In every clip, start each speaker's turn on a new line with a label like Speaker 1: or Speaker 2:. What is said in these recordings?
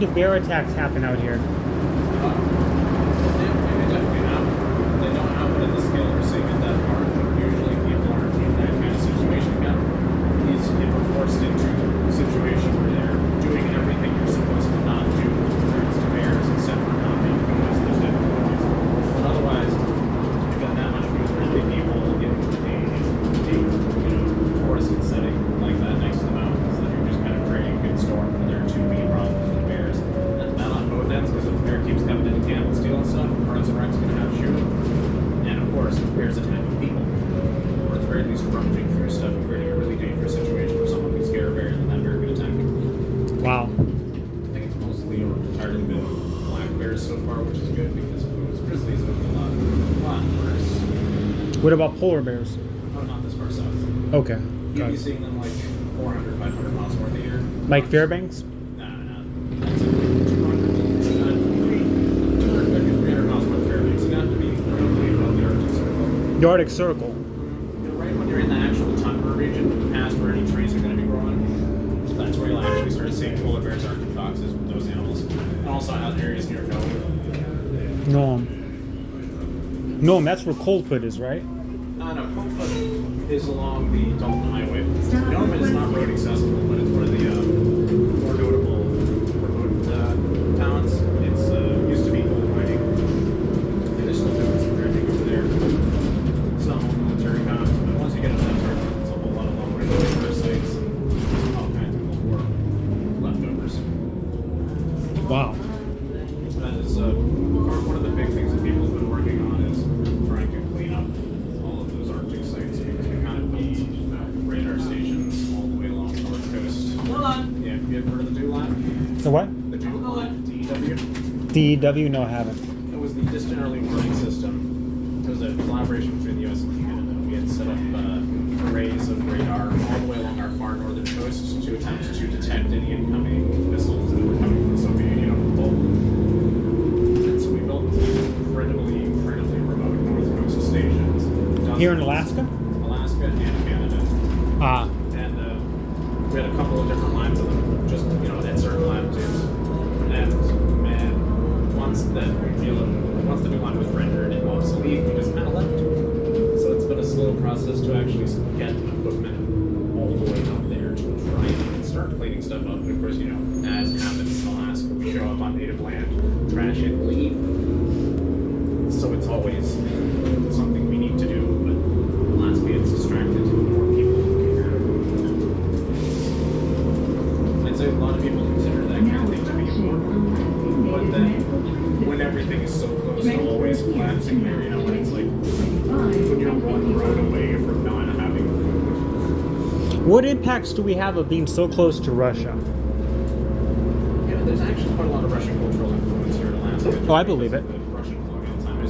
Speaker 1: Do bear attacks happen out here?
Speaker 2: They definitely happen. They don't happen at the scale we're seeing at that part. Usually people aren't in that kind of situation again. These people are forced into a situation where they're doing everything you're supposed to not do with regards to bears except for not making noise. There's difficulties. But otherwise, you've got that much friendly people in a forested setting like that next to the mountains that you're just kind of creating a good storm for there to be problems with bears. That's bad on both ends because if the bear keeps coming into camp and stealing stuff, Parks and Rec's going to have to shoot him. And of course, if bears attacking people, or at the very least rummaging through stuff and creating a really dangerous situation where someone can scare a bear and then that bear could attack him.
Speaker 1: Wow.
Speaker 2: I think it's mostly or entirely been black bears so far, which is good because if it was grizzlies, it would be a lot worse.
Speaker 1: What about polar bears?
Speaker 2: Oh, not this far south.
Speaker 1: Okay.
Speaker 2: You'd be seeing them like 400, 500 miles north a year.
Speaker 1: Like Fairbanks?
Speaker 2: No. That's like 250, 300 miles north of Fairbanks. You'd have to be probably above the Arctic Circle.
Speaker 1: The Arctic Circle.
Speaker 2: Right when you're in the actual tundra region, past where any trees are going to be growing, that's where you'll actually start seeing polar bears, Arctic foxes, those animals. And also out in areas near Nome.
Speaker 1: Nome, that's where Coldfoot is, right?
Speaker 2: No, Coldfoot is along the Dalton Highway. Nome is not road accessible, but it's one of the more notable remote towns. It's used to be gold mining. And they're still doing some dredging over there. It's not all military towns, but once you get up that part, it's a whole lot of long labor sites and all kinds of Cold War leftovers.
Speaker 1: Wow.
Speaker 2: That is one of the big things that people have been working on is trying to clean up all of those Arctic sites because we kind of built radar stations all the way along the north coast. Yeah, have you ever heard of the DEW?
Speaker 1: The what?
Speaker 2: The DEW?
Speaker 1: DEW? No, I haven't.
Speaker 2: It was the Distant Early Warning System. It was a collaboration between the US and Canada. We had set up arrays of radar all the way along our far northern coast to attempt to detect any incoming missiles that were coming from the Soviet Union on the pole. And so we built incredibly remote north coast stations.
Speaker 1: Here in Alaska?
Speaker 2: Alaska and Canada. And we had a couple of different lines of them, just at certain latitudes. And man, once the new line was rendered obsolete, we just kind of left. So it's been a slow process to actually get equipment all the way up there to try and start cleaning stuff up. And of course, as happens in Alaska, we show up on native land, trash it, leave. So it's always something we need to do, but Alaska gets distracted. More people care. I'd say a lot of people consider that kind of thing to be important, but then when everything is so close to always collapsing there, when it's like when you're one road away from not having food.
Speaker 1: What impacts do we have of being so close to Russia?
Speaker 2: There's actually quite a lot of Russian cultural influence here in Alaska.
Speaker 1: Oh, I believe it.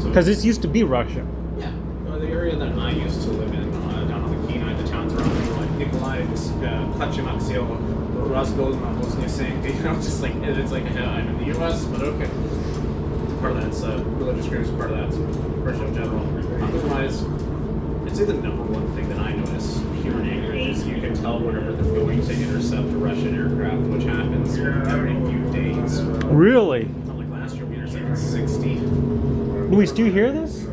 Speaker 1: Because this used to be Russia.
Speaker 2: Yeah. The area that I used to live in, down on the Kenai, the towns around me, like Nikolai, Klachimak, Rosgol, Bosnia Saint, just like, it's like, I'm in the US, but okay. Part of that's religious groups, part of that's Russia in general. Otherwise, I'd say the number one thing that I notice here in Anchorage is you can tell whenever they're going to intercept a Russian aircraft, which happens every few days.
Speaker 1: Really?
Speaker 2: Not like last year, we intercepted 60.
Speaker 1: Luis, do you hear this?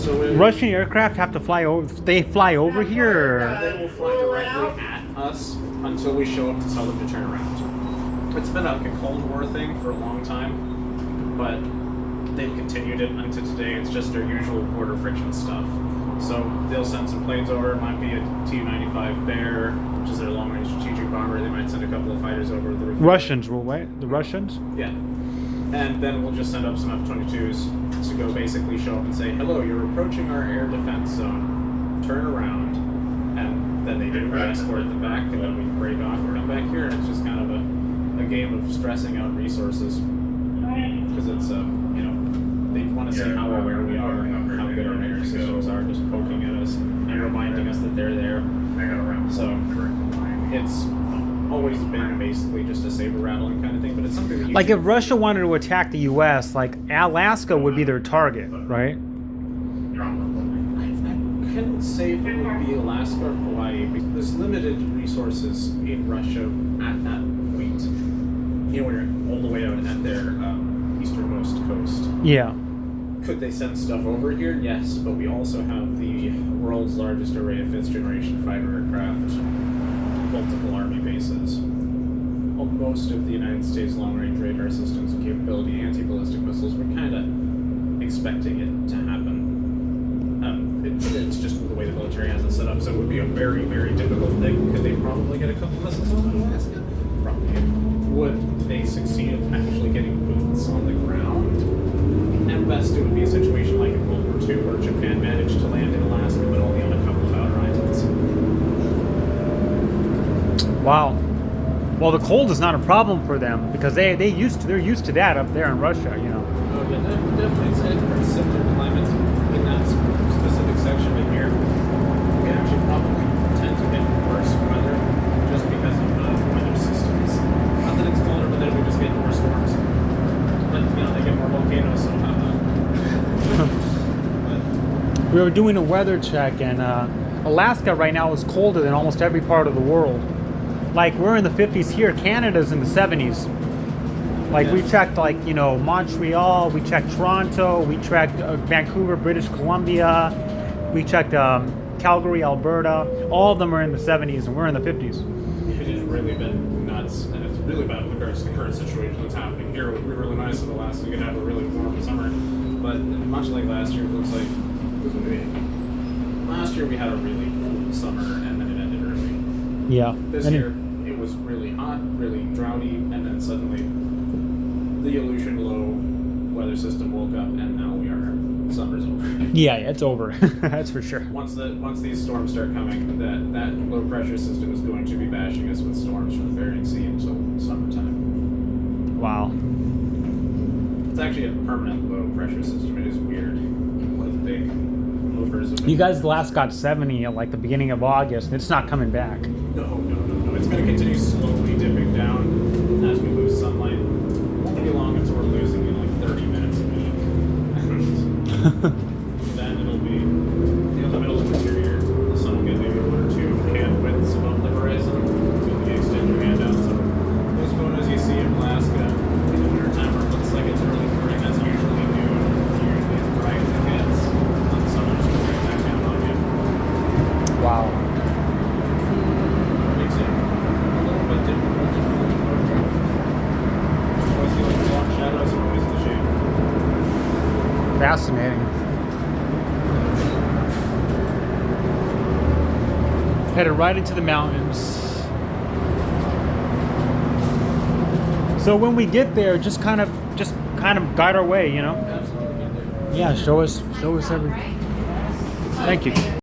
Speaker 2: So
Speaker 1: Russian aircraft have to fly over. They fly over here. Or?
Speaker 2: They will fly directly at us until we show up to tell them to turn around. It's been like a Cold War thing for a long time, but they've continued it until today. It's just their usual border friction stuff. So they'll send some planes over. It might be a Tu-95 Bear, which is their long-range strategic bomber. They might send a couple of fighters over the roof.
Speaker 1: Russians will, right? The Russians?
Speaker 2: Yeah. And then we'll just send up some F-22s to go basically show up and say, hello, you're approaching our air defense zone. Turn around. And then they do. We escort them back, and then we break off and come back here. And it's just kind of a game of stressing out resources. Because it's, they want to see how aware we are, how good our air systems are, just poking at us and reminding us that they're there. So it's always been basically just a saber rattling kind of thing, but it's something that
Speaker 1: like if Russia wanted to attack the U.S., like Alaska would be their target, right?
Speaker 2: I couldn't say if it would be Alaska or Hawaii because there's limited resources in Russia at that point. you know, when you're all the way out at their easternmost coast.
Speaker 1: Yeah.
Speaker 2: Could they send stuff over here? Yes, but we also have the world's largest array of fifth-generation fighter aircraft, multiple army bases. Most of the United States long-range radar systems and capability, anti-ballistic missiles, we're kind of expecting it to happen. It's just the way the military has it set up, so it would be a very, very difficult thing. Could they probably get a couple missiles on Alaska? Probably. Would they succeed at actually getting boots on the ground? At best, it would be a situation like in World War II, where Japan managed to land in Alaska, but only on a couple of outer islands.
Speaker 1: Wow. Well, the cold is not a problem for them because they're used to that up there in Russia, you know.
Speaker 2: Oh yeah, definitely. It's pretty similar climates in that specific section in here. We actually probably tend to get worse weather just because of the weather systems. Not that it's colder, but then we just get more storms. But you know, they get more volcanoes, so
Speaker 1: We were doing a weather check, and Alaska right now is colder than almost every part of the world. Like, we're in the 50s here. Canada's in the 70s. Like, we checked, like, you know, Montreal. We checked Toronto. We checked Vancouver, British Columbia. We checked Calgary, Alberta. All of them are in the 70s, and we're in the 50s.
Speaker 2: it has really been nuts, and it's really bad with regards to the current situation that's happening here. It would be really nice if Alaska could have a really warm summer, but much like last year, it looks like last year we had a really cool summer, and then it ended early.
Speaker 1: Yeah.
Speaker 2: This year, it was really hot, really droughty, and then suddenly the Aleutian low weather system woke up, and now summer's over.
Speaker 1: Yeah, it's over. That's for sure.
Speaker 2: Once these storms start coming, that low pressure system is going to be bashing us with storms from the Bering Sea until summertime.
Speaker 1: Wow.
Speaker 2: It's actually a permanent low pressure system. It is weird. With big movers.
Speaker 1: You guys last got 70 at like the beginning of August. It's not coming back.
Speaker 2: No. It's going to continue slowly dipping down as we lose sunlight. It won't be long until we're losing in like 30 minutes a week. Then it'll be in the middle of the interior. The sun will get maybe 1 or 2 hand widths above the horizon. You'll extend your hand out. So those photos you see of Alaska in the wintertime where it looks like it's early morning, that's usually noon. Usually as bright as it gets. And the sun will just go right back down on you.
Speaker 1: Wow.
Speaker 2: Makes it a little bit difficult to photograph. Always see like the long shadows and always the shade.
Speaker 1: Fascinating. Headed right into the mountains. So when we get there, just kind of guide our way, you know?
Speaker 2: Absolutely.
Speaker 1: Yeah, show us everything. Thank you.